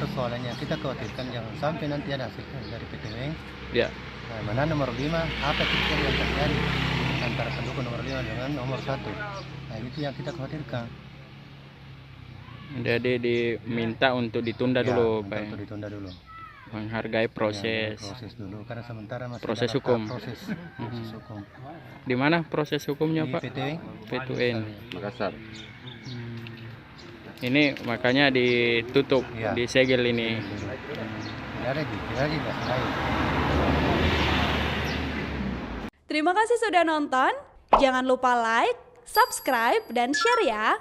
persoalannya kita khawatirkan jangan sampai nanti ada hasil dari PTW. Ya. Nah, mana nomor 5, apa kriteria yang terjadi antara pendukung nomor 5 dengan nomor 1. Nah, itu yang kita khawatirkan. Jadi diminta untuk ditunda dulu, Pak. Untuk ditunda dulu. Menghargai proses. Proses dulu karena sementara masih Proses dalam hukum. Proses hukum. Di mana proses hukumnya, Di Pak? PTW. P2N. Makassar. Ini makanya ditutup, Iya. disegel ini. Tidak ada tidak lain. Terima kasih sudah nonton. Jangan lupa like, subscribe, dan share ya.